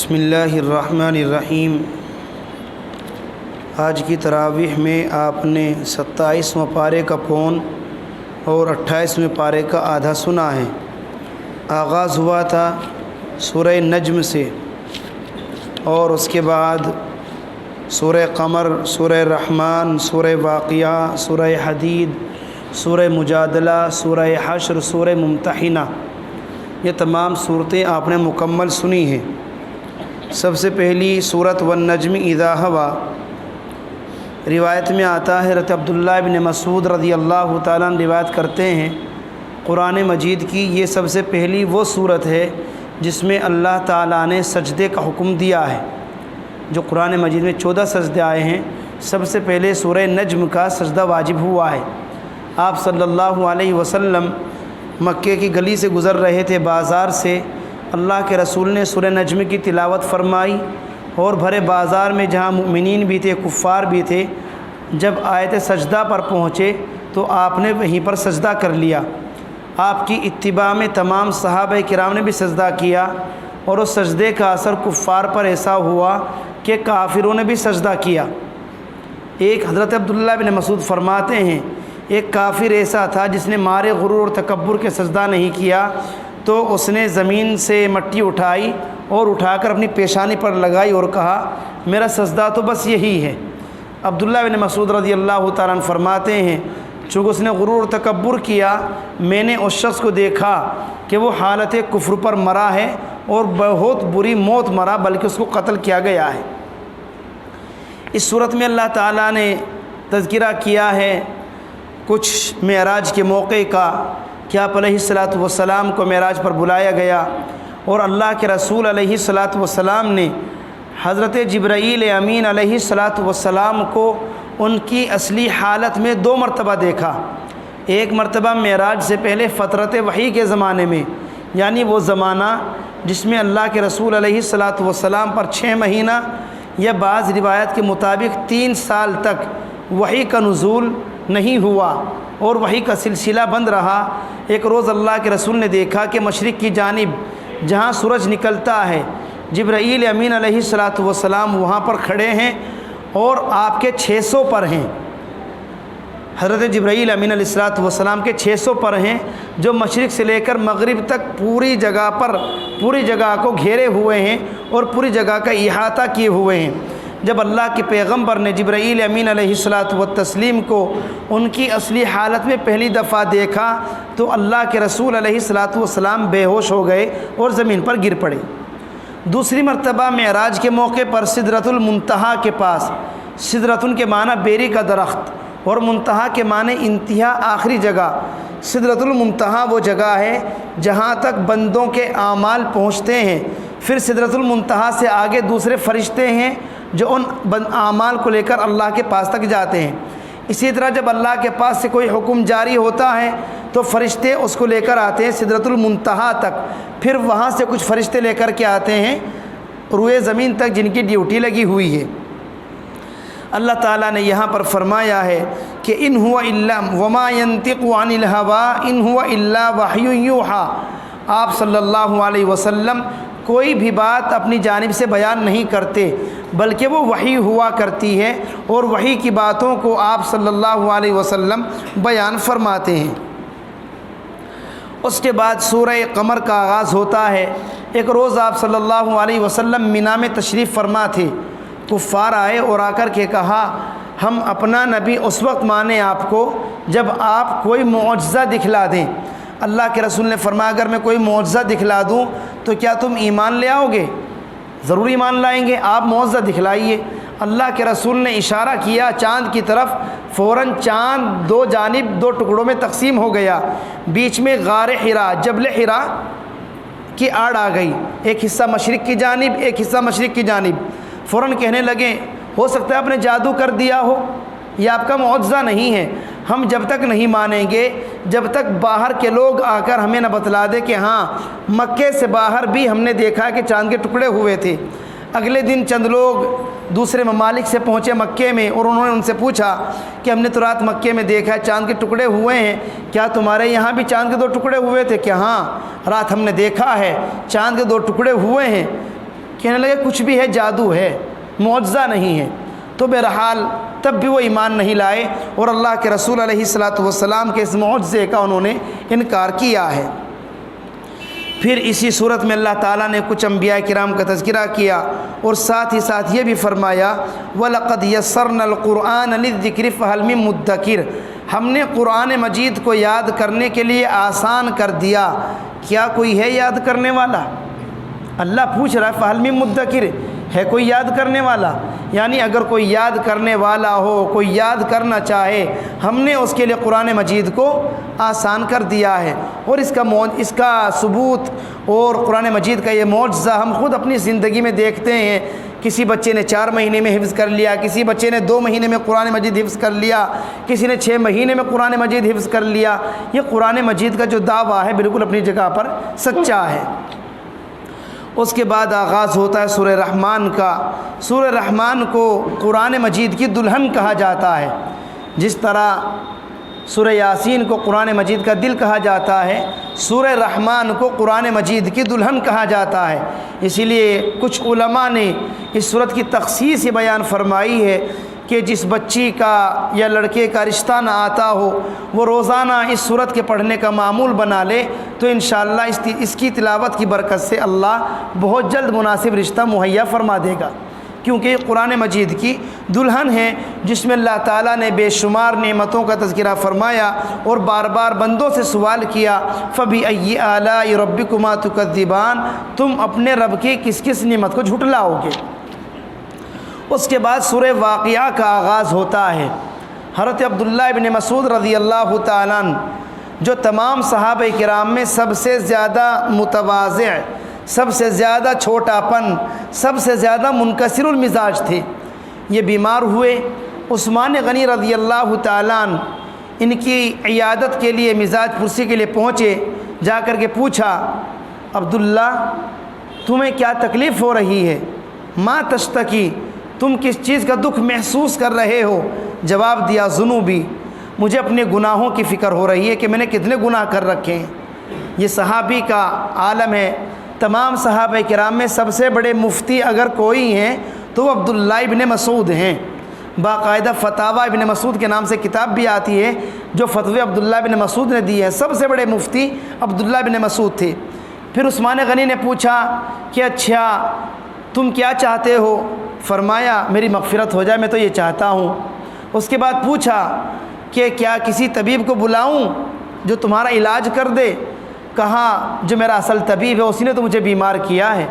بسم اللہ الرحمن الرحیم۔ آج کی تراویح میں آپ نے 27واں پارے کا پون اور 28ویں پارے کا آدھا سنا ہے۔ آغاز ہوا تھا سورہ نجم سے اور اس کے بعد سورہ قمر، سورہ رحمان، سورہ واقعہ، سورہ حدید، سورہ مجادلہ، سورہ حشر، سورہ ممتحنہ، یہ تمام صورتیں آپ نے مکمل سنی ہیں۔ سب سے پہلی سورت والنجم اذا ہوا، روایت میں آتا ہے حضرت عبداللہ بن مسعود رضی اللہ تعالیٰ عنہ روایت کرتے ہیں، قرآن مجید کی یہ سب سے پہلی وہ صورت ہے جس میں اللہ تعالیٰ نے سجدے کا حکم دیا ہے۔ جو قرآن مجید میں 14 سجدے آئے ہیں، سب سے پہلے سورہ نجم کا سجدہ واجب ہوا ہے۔ آپ صلی اللہ علیہ وسلم مکے کی گلی سے گزر رہے تھے، بازار سے، اللہ کے رسول نے سورہ نجم کی تلاوت فرمائی اور بھرے بازار میں جہاں مؤمنین بھی تھے، کفار بھی تھے، جب آیت سجدہ پر پہنچے تو آپ نے وہیں پر سجدہ کر لیا۔ آپ کی اتباع میں تمام صحابہ کرام نے بھی سجدہ کیا اور اس سجدے کا اثر کفار پر ایسا ہوا کہ کافروں نے بھی سجدہ کیا۔ ایک حضرت عبداللہ بن مسعود فرماتے ہیں، ایک کافر ایسا تھا جس نے مارے غرور اور تکبر کے سجدہ نہیں کیا، تو اس نے زمین سے مٹی اٹھائی اور اٹھا کر اپنی پیشانی پر لگائی اور کہا میرا سجدہ تو بس یہی ہے۔ عبداللہ بن مسعود رضی اللہ تعالیٰ عنہ فرماتے ہیں، چونکہ اس نے غرور اور تکبر کیا، میں نے اس شخص کو دیکھا کہ وہ حالت کفر پر مرا ہے اور بہت بری موت مرا، بلکہ اس کو قتل کیا گیا ہے۔ اس صورت میں اللہ تعالیٰ نے تذکرہ کیا ہے کچھ معراج کے موقع کا، کہ آپ علیہ الصلاۃ والسلام کو معراج پر بلایا گیا اور اللہ کے رسول علیہ الصلاۃ والسلام نے حضرت جبرائیل امین علیہ الصلاۃ والسلام کو ان کی اصلی حالت میں 2 مرتبہ دیکھا۔ ایک مرتبہ معراج سے پہلے فترت وحی کے زمانے میں، یعنی وہ زمانہ جس میں اللہ کے رسول علیہ الصلاۃ والسلام پر 6 مہینہ یا بعض روایت کے مطابق 3 سال تک وحی کا نزول نہیں ہوا اور وحی کا سلسلہ بند رہا۔ ایک روز اللہ کے رسول نے دیکھا کہ مشرق کی جانب جہاں سورج نکلتا ہے، جبرائیل امین علیہ الصلاۃ والسلام وہاں پر کھڑے ہیں اور آپ کے 600 پر ہیں۔ حضرت جبرائیل امین علیہ الصلاۃ والسلام کے 600 پر ہیں، جو مشرق سے لے کر مغرب تک پوری جگہ کو گھیرے ہوئے ہیں اور پوری جگہ کا احاطہ کیے ہوئے ہیں۔ جب اللہ کے پیغمبر نے جبرائیل امین علیہ الصلاۃ والتسلیم کو ان کی اصلی حالت میں پہلی دفعہ دیکھا تو اللہ کے رسول علیہ الصلاۃ والسلام بے ہوش ہو گئے اور زمین پر گر پڑے۔ دوسری مرتبہ معراج کے موقع پر سدرۃ المنتہا کے پاس، سدرۃن کے معنی بیری کا درخت اور منتہا کے معنی انتہا، آخری جگہ، سدرۃ المنتہا وہ جگہ ہے جہاں تک بندوں کے اعمال پہنچتے ہیں۔ پھر سدرۃ المنتہا سے آگے دوسرے فرشتے ہیں جو ان اعمال کو لے کر اللہ کے پاس تک جاتے ہیں۔ اسی طرح جب اللہ کے پاس سے کوئی حکم جاری ہوتا ہے تو فرشتے اس کو لے کر آتے ہیں سدرۃ المنتہا تک، پھر وہاں سے کچھ فرشتے لے کر کے آتے ہیں روئے زمین تک، جن کی ڈیوٹی لگی ہوئی ہے۔ اللہ تعالیٰ نے یہاں پر فرمایا ہے کہ ان هو الا وما ينطق عن الهوى ان هو الا وحی یوحی، آپ صلی اللہ علیہ وسلم کوئی بھی بات اپنی جانب سے بیان نہیں کرتے، بلکہ وہ وحی ہوا کرتی ہے اور وحی کی باتوں کو آپ صلی اللہ علیہ وسلم بیان فرماتے ہیں۔ اس کے بعد سورہ قمر کا آغاز ہوتا ہے۔ ایک روز آپ صلی اللہ علیہ وسلم مینا میں تشریف فرما تھے، کفار آئے اور آ کر کے کہا ہم اپنا نبی اس وقت مانیں آپ کو جب آپ کوئی معجزہ دکھلا دیں۔ اللہ کے رسول نے فرمایا اگر میں کوئی معجزہ دکھلا دوں تو کیا تم ایمان لے آؤ گے؟ ضرور ایمان لائیں گے، آپ معجزہ دکھلائیے۔ اللہ کے رسول نے اشارہ کیا چاند کی طرف، فوراً چاند 2 جانب 2 ٹکڑوں میں تقسیم ہو گیا، بیچ میں غار حرا، جبل حرا کی آڑ آ گئی، ایک حصہ مشرق کی جانب، ایک حصہ مشرق کی جانب۔ فوراً کہنے لگے ہو سکتا ہے آپ نے جادو کر دیا ہو، یہ آپ کا معجزہ نہیں ہے، ہم جب تک نہیں مانیں گے جب تک باہر کے لوگ آ کر ہمیں نہ بتلا دے کہ ہاں مکے سے باہر بھی ہم نے دیکھا کہ چاند کے ٹکڑے ہوئے تھے۔ اگلے دن چند لوگ دوسرے ممالک سے پہنچے مکے میں اور انہوں نے ان سے پوچھا کہ ہم نے تو رات مکے میں دیکھا ہے چاند کے ٹکڑے ہوئے ہیں، کیا تمہارے یہاں بھی چاند کے 2 ٹکڑے ہوئے تھے؟ کہ ہاں رات ہم نے دیکھا ہے چاند کے 2 ٹکڑے ہوئے ہیں۔ کہنے لگے کچھ بھی ہے جادو ہے، معجزہ نہیں ہے۔ تو بہرحال تب بھی وہ ایمان نہیں لائے اور اللہ کے رسول علیہ الصلاۃ والسلام کے اس معجزے کا انہوں نے انکار کیا ہے۔ پھر اسی صورت میں اللہ تعالیٰ نے کچھ انبیاء کرام کا تذکرہ کیا اور ساتھ ہی ساتھ یہ بھی فرمایا وَلَقَدْ يَسَّرْنَا الْقُرْآنَ لِلذِّكْرِ فَهَلْ مِن مُدَّكِرٍ، ہم نے قرآن مجید کو یاد کرنے کے لیے آسان کر دیا، کیا کوئی ہے یاد کرنے والا؟ اللہ پوچھ رہا ہے فَهَلْ مِن مُدَّكِرٍ، ہے کوئی یاد کرنے والا؟ یعنی اگر کوئی یاد کرنے والا ہو، کوئی یاد کرنا چاہے، ہم نے اس کے لیے قرآن مجید کو آسان کر دیا ہے۔ اور اس کا ثبوت اور قرآن مجید کا یہ معجزہ ہم خود اپنی زندگی میں دیکھتے ہیں۔ کسی بچے نے 4 مہینے میں حفظ کر لیا، کسی بچے نے 2 مہینے میں قرآن مجید حفظ کر لیا، کسی نے 6 مہینے میں قرآن مجید حفظ کر لیا۔ یہ قرآن مجید کا جو دعویٰ ہے بالکل اپنی جگہ پر سچا ہے۔ اس کے بعد آغاز ہوتا ہے سورہ رحمان کا۔ سورہ رحمان کو قرآن مجید کی دلہن کہا جاتا ہے، جس طرح سورہ یاسین کو قرآن مجید کا دل کہا جاتا ہے، سورہ رحمان کو قرآن مجید کی دلہن کہا جاتا ہے۔ اسی لیے کچھ علماء نے اس سورت کی تخصیص یہ بیان فرمائی ہے کہ جس بچی کا یا لڑکے کا رشتہ نہ آتا ہو وہ روزانہ اس سورت کے پڑھنے کا معمول بنا لے تو انشاءاللہ اس کی تلاوت کی برکت سے اللہ بہت جلد مناسب رشتہ مہیا فرما دے گا، کیونکہ یہ قرآن مجید کی دلہن ہے جس میں اللہ تعالیٰ نے بے شمار نعمتوں کا تذکرہ فرمایا اور بار بار بندوں سے سوال کیا فَبِأَيِّ آلَاءِ رَبِّكُمَا تُكَذِّبَانِ، تم اپنے رب کی کس کس نعمت کو جھٹلاؤ گے۔ اس کے بعد سورہ واقعہ کا آغاز ہوتا ہے۔ حضرت عبداللہ ابن مسعود رضی اللہ تعالیٰ عنہ جو تمام صحابہ کرام میں سب سے زیادہ متواضع، سب سے زیادہ چھوٹا پن، سب سے زیادہ منکسر المزاج تھے، یہ بیمار ہوئے۔ عثمان غنی رضی اللہ تعالیٰ عنہ ان کی عیادت کے لیے، مزاج پرسی کے لیے پہنچے، جا کر کے پوچھا عبداللہ تمہیں کیا تکلیف ہو رہی ہے؟ ما تشتکی، تم کس چیز کا دکھ محسوس کر رہے ہو؟ جواب دیا ذنوبی، مجھے اپنے گناہوں کی فکر ہو رہی ہے کہ میں نے کتنے گناہ کر رکھے ہیں۔ یہ صحابی کا عالم ہے۔ تمام صحابہ کرام میں سب سے بڑے مفتی اگر کوئی ہیں تو وہ عبداللہ ابن مسعود ہیں۔ باقاعدہ فتاوی ابن مسعود کے نام سے کتاب بھی آتی ہے جو فتوے عبداللہ ابن مسعود نے دی ہے۔ سب سے بڑے مفتی عبداللہ ابن مسعود تھے۔ پھر عثمان غنی نے پوچھا کہ اچھا تم کیا چاہتے ہو؟ فرمایا میری مغفرت ہو جائے، میں تو یہ چاہتا ہوں۔ اس کے بعد پوچھا کہ کیا کسی طبیب کو بلاؤں جو تمہارا علاج کر دے؟ کہا جو میرا اصل طبیب ہے اسی نے تو مجھے بیمار کیا ہے،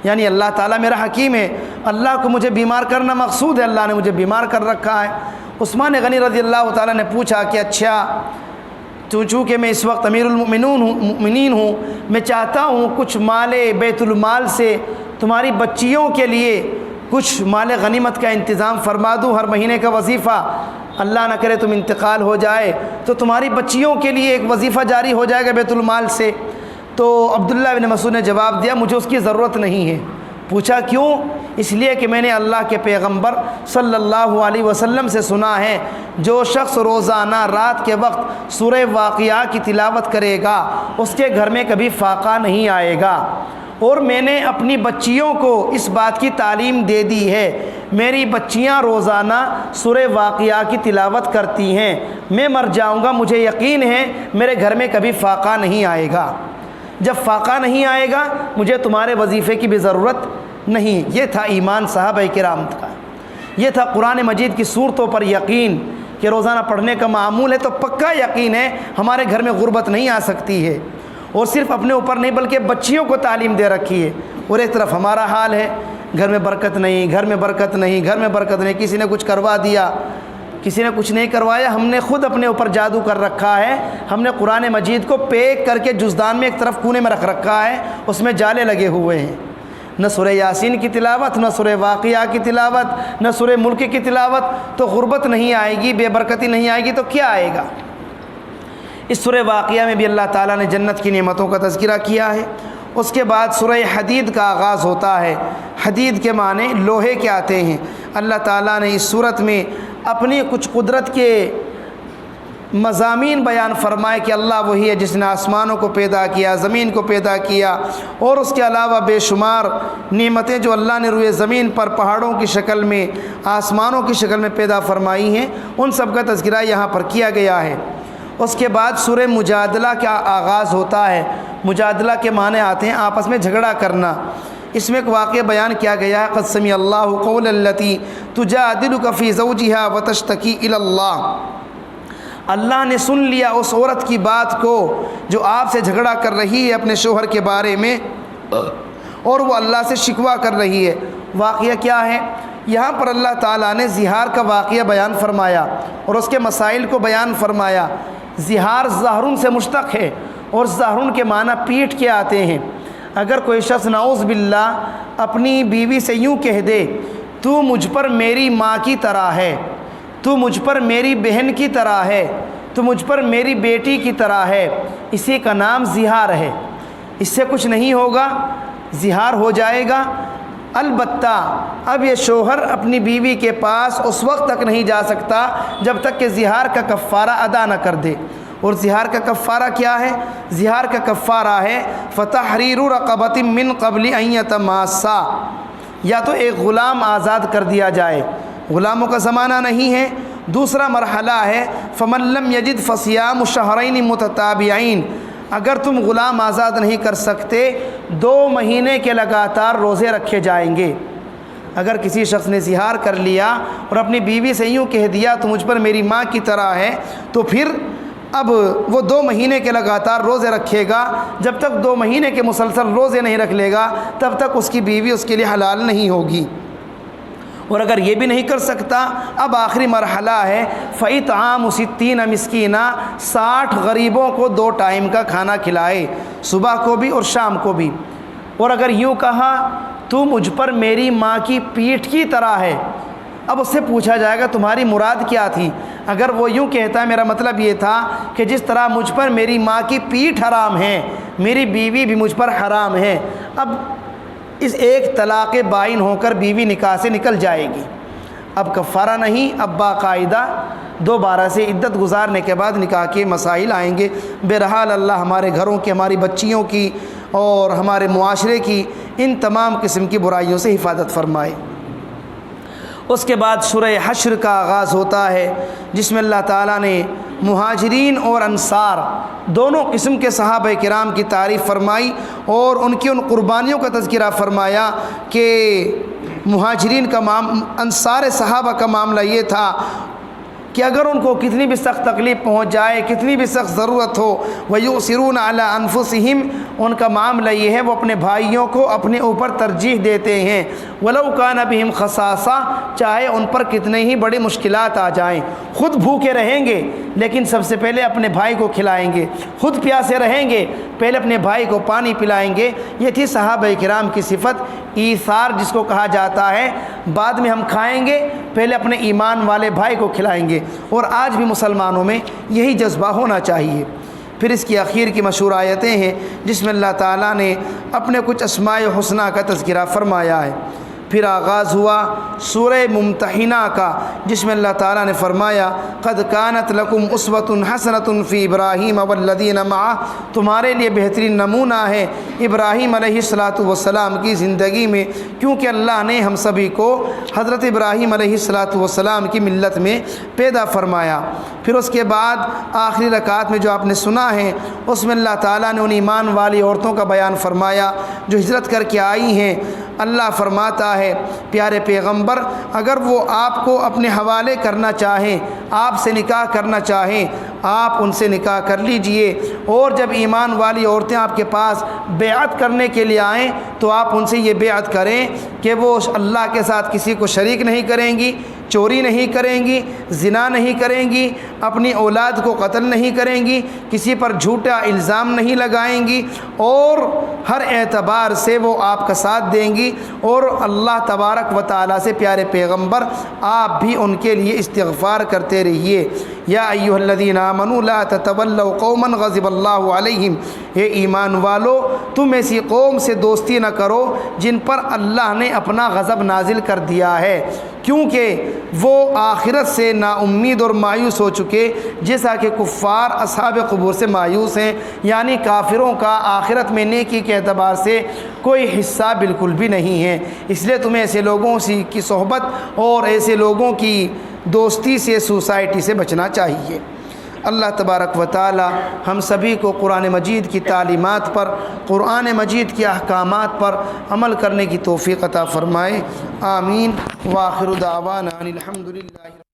یعنی اللہ تعالیٰ میرا حکیم ہے، اللہ کو مجھے بیمار کرنا مقصود ہے، اللہ نے مجھے بیمار کر رکھا ہے۔ عثمان غنی رضی اللہ تعالیٰ نے پوچھا کہ اچھا چونکہ میں اس وقت امیر المؤمنین ہوں، میں چاہتا ہوں کچھ مال بیت المال سے تمہاری بچیوں کے لیے کچھ مال غنیمت کا انتظام فرما دوں، ہر مہینے کا وظیفہ، اللہ نہ کرے تم انتقال ہو جائے تو تمہاری بچیوں کے لیے ایک وظیفہ جاری ہو جائے گا بیت المال سے۔ تو عبداللہ بن مسعود نے جواب دیا مجھے اس کی ضرورت نہیں ہے۔ پوچھا کیوں؟ اس لیے کہ میں نے اللہ کے پیغمبر صلی اللہ علیہ وسلم سے سنا ہے جو شخص روزانہ رات کے وقت سورہ واقعہ کی تلاوت کرے گا اس کے گھر میں کبھی فاقہ نہیں آئے گا، اور میں نے اپنی بچیوں کو اس بات کی تعلیم دے دی ہے، میری بچیاں روزانہ سورہ واقعہ کی تلاوت کرتی ہیں، میں مر جاؤں گا مجھے یقین ہے میرے گھر میں کبھی فاقہ نہیں آئے گا، جب فاقہ نہیں آئے گا مجھے تمہارے وظیفے کی بھی ضرورت نہیں۔ یہ تھا ایمان صحابہ کرام کا، یہ تھا قرآن مجید کی صورتوں پر یقین کہ روزانہ پڑھنے کا معمول ہے تو پکا یقین ہے ہمارے گھر میں غربت نہیں آ سکتی ہے، اور صرف اپنے اوپر نہیں بلکہ بچیوں کو تعلیم دے رکھی ہے۔ اور ایک طرف ہمارا حال ہے گھر میں برکت نہیں، گھر میں برکت نہیں، گھر میں برکت نہیں، کسی نے کچھ کروا دیا، کسی نے کچھ نہیں کروایا، ہم نے خود اپنے اوپر جادو کر رکھا ہے، ہم نے قرآن مجید کو پیک کر کے جزدان میں ایک طرف کونے میں رکھ رکھا ہے، اس میں جالے لگے ہوئے ہیں، نہ سورہ یاسین کی تلاوت، نہ سورہ واقعہ کی تلاوت، نہ سورہ ملک کی تلاوت، تو غربت نہیں آئے گی، بے برکتی نہیں آئے گی تو کیا آئے گا؟ اس سورہ واقعہ میں بھی اللہ تعالیٰ نے جنت کی نعمتوں کا تذکرہ کیا ہے۔ اس کے بعد سورہ حدید کا آغاز ہوتا ہے۔ حدید کے معنی لوہے کے آتے ہیں۔ اللہ تعالیٰ نے اس صورت میں اپنی کچھ قدرت کے مضامین بیان فرمائے کہ اللہ وہی ہے جس نے آسمانوں کو پیدا کیا، زمین کو پیدا کیا، اور اس کے علاوہ بے شمار نعمتیں جو اللہ نے روئے زمین پر پہاڑوں کی شکل میں، آسمانوں کی شکل میں پیدا فرمائی ہیں، ان سب کا تذکرہ یہاں پر کیا گیا ہے۔ اس کے بعد سورہ مجادلہ کا آغاز ہوتا ہے۔ مجادلہ کے معنی آتے ہیں آپس میں جھگڑا کرنا۔ اس میں ایک واقعہ بیان کیا گیا ہے، قد سمع اللہ قول التی تجادلک فی زوجہا وتشتکی الی اللہ۔ اللہ نے سن لیا اس عورت کی بات کو جو آپ سے جھگڑا کر رہی ہے اپنے شوہر کے بارے میں، اور وہ اللہ سے شکوہ کر رہی ہے۔ واقعہ کیا ہے؟ یہاں پر اللہ تعالیٰ نے زہار کا واقعہ بیان فرمایا اور اس کے مسائل کو بیان فرمایا۔ زہار زہرن سے مشتق ہے، اور زہرن کے معنی پیٹھ کے آتے ہیں۔ اگر کوئی شخص نعوذ باللہ اپنی بیوی سے یوں کہہ دے، تو مجھ پر میری ماں کی طرح ہے، تو مجھ پر میری بہن کی طرح ہے، تو مجھ پر میری بیٹی کی طرح ہے، اسی کا نام زہار ہے۔ اس سے کچھ نہیں ہوگا، زہار ہو جائے گا۔ البتہ اب یہ شوہر اپنی بیوی کے پاس اس وقت تک نہیں جا سکتا جب تک کہ زہار کا کفارہ ادا نہ کر دے۔ اور زہار کا کفارہ کیا ہے؟ زہار کا کفارہ ہے فتحریر رقبۃ من قبل ان یتماسا، یا تو ایک غلام آزاد کر دیا جائے، غلاموں کا زمانہ نہیں ہے۔ دوسرا مرحلہ ہے فمن لم یجد فصیام شہرین متتابعین، اگر تم غلام آزاد نہیں کر سکتے 2 مہینے کے لگاتار روزے رکھے جائیں گے۔ اگر کسی شخص نے زہار کر لیا اور اپنی بیوی سے یوں کہہ دیا تو مجھ پر میری ماں کی طرح ہے، تو پھر اب وہ 2 مہینے کے لگاتار روزے رکھے گا۔ جب تک 2 مہینے کے مسلسل روزے نہیں رکھ لے گا تب تک اس کی بیوی اس کے لیے حلال نہیں ہوگی۔ اور اگر یہ بھی نہیں کر سکتا، اب آخری مرحلہ ہے فَإِطْعَامُ 60 مسکینہ، 60 غریبوں کو 2 ٹائم کا کھانا کھلائے، صبح کو بھی اور شام کو بھی۔ اور اگر یوں کہا تو مجھ پر میری ماں کی پیٹھ کی طرح ہے، اب اس سے پوچھا جائے گا تمہاری مراد کیا تھی؟ اگر وہ یوں کہتا ہے میرا مطلب یہ تھا کہ جس طرح مجھ پر میری ماں کی پیٹھ حرام ہے، میری بیوی بھی مجھ پر حرام ہے، اب اس ایک طلاق بائن ہو کر بیوی نکاح سے نکل جائے گی۔ اب کفارہ نہیں، اب باقاعدہ دوبارہ سے عدت گزارنے کے بعد نکاح کے مسائل آئیں گے۔ بہرحال اللہ ہمارے گھروں کی، ہماری بچیوں کی اور ہمارے معاشرے کی ان تمام قسم کی برائیوں سے حفاظت فرمائے۔ اس کے بعد سورہ حشر کا آغاز ہوتا ہے، جس میں اللہ تعالیٰ نے مہاجرین اور انصار دونوں قسم کے صحابہ کرام کی تعریف فرمائی اور ان کی ان قربانیوں کا تذکرہ فرمایا کہ مہاجرین کا انصار صحابہ کا معاملہ یہ تھا کہ اگر ان کو کتنی بھی سخت تکلیف پہنچ جائے، کتنی بھی سخت ضرورت ہو، وَيُؤْثِرُونَ عَلَىٰ أَنفُسِهِمْ، ان کا معاملہ یہ ہے وہ اپنے بھائیوں کو اپنے اوپر ترجیح دیتے ہیں، وَلَوْ كَانَ بِهِمْ خَصَاصَةٌ، چاہے ان پر کتنے ہی بڑی مشکلات آ جائیں، خود بھوکے رہیں گے لیکن سب سے پہلے اپنے بھائی کو کھلائیں گے، خود پیاسے رہیں گے پہلے اپنے بھائی کو پانی پلائیں گے۔ یہ تھی صحابہ کرام کی صفت، ایثار جس کو کہا جاتا ہے، بعد میں ہم کھائیں گے، پہلے اپنے ایمان والے بھائی کو کھلائیں گے۔ اور آج بھی مسلمانوں میں یہی جذبہ ہونا چاہیے۔ پھر اس کی آخر کی مشہور آیتیں ہیں جس میں اللہ تعالیٰ نے اپنے کچھ اسماء حسنہ کا تذکرہ فرمایا ہے۔ پھر آغاز ہوا سورہ ممتحنہ کا، جس میں اللہ تعالیٰ نے فرمایا قد کانت لکم اسوۃ حسنۃ فی ابراہیم والذین معہ، تمہارے لیے بہترین نمونہ ہے ابراہیم علیہ السلام کی زندگی میں، کیونکہ اللہ نے ہم سبھی کو حضرت ابراہیم علیہ السلام کی ملت میں پیدا فرمایا۔ پھر اس کے بعد آخری رکعت میں جو آپ نے سنا ہے اس میں اللہ تعالیٰ نے ان ایمان والی عورتوں کا بیان فرمایا جو ہجرت کر کے آئی ہیں۔ اللہ فرماتا ہے پیارے پیغمبر اگر وہ آپ کو اپنے حوالے کرنا چاہیں، آپ سے نکاح کرنا چاہیں، آپ ان سے نکاح کر لیجئے، اور جب ایمان والی عورتیں آپ کے پاس بیعت کرنے کے لیے آئیں تو آپ ان سے یہ بیعت کریں کہ وہ اللہ کے ساتھ کسی کو شریک نہیں کریں گی، چوری نہیں کریں گی، زنا نہیں کریں گی، اپنی اولاد کو قتل نہیں کریں گی، کسی پر جھوٹا الزام نہیں لگائیں گی، اور ہر اعتبار سے وہ آپ کا ساتھ دیں گی۔ اور اللہ تبارک و تعالیٰ سے پیارے پیغمبر آپ بھی ان کے لیے استغفار کرتے رہیے۔ یا ایھا الذین آمنوا لا تتولوا قوما غضب اللہ علیہم، اے ایمان والو تم ایسی قوم سے دوستی نہ کرو جن پر اللہ نے اپنا غضب نازل کر دیا ہے، کیونکہ وہ آخرت سے نا امید اور مایوس ہو چکے، جیسا کہ کفار اصحاب قبور سے مایوس ہیں، یعنی کافروں کا آخرت میں نیکی کے اعتبار سے کوئی حصہ بالکل بھی نہیں ہے۔ اس لیے تمہیں ایسے لوگوں کی صحبت اور ایسے لوگوں کی دوستی سے، سوسائٹی سے بچنا چاہیے۔ اللہ تبارک و تعالی ہم سبھی کو قرآن مجید کی تعلیمات پر، قرآن مجید کے احکامات پر عمل کرنے کی توفیق عطا فرمائے، آمین۔ وآخر دعوانا ان الحمد للہ۔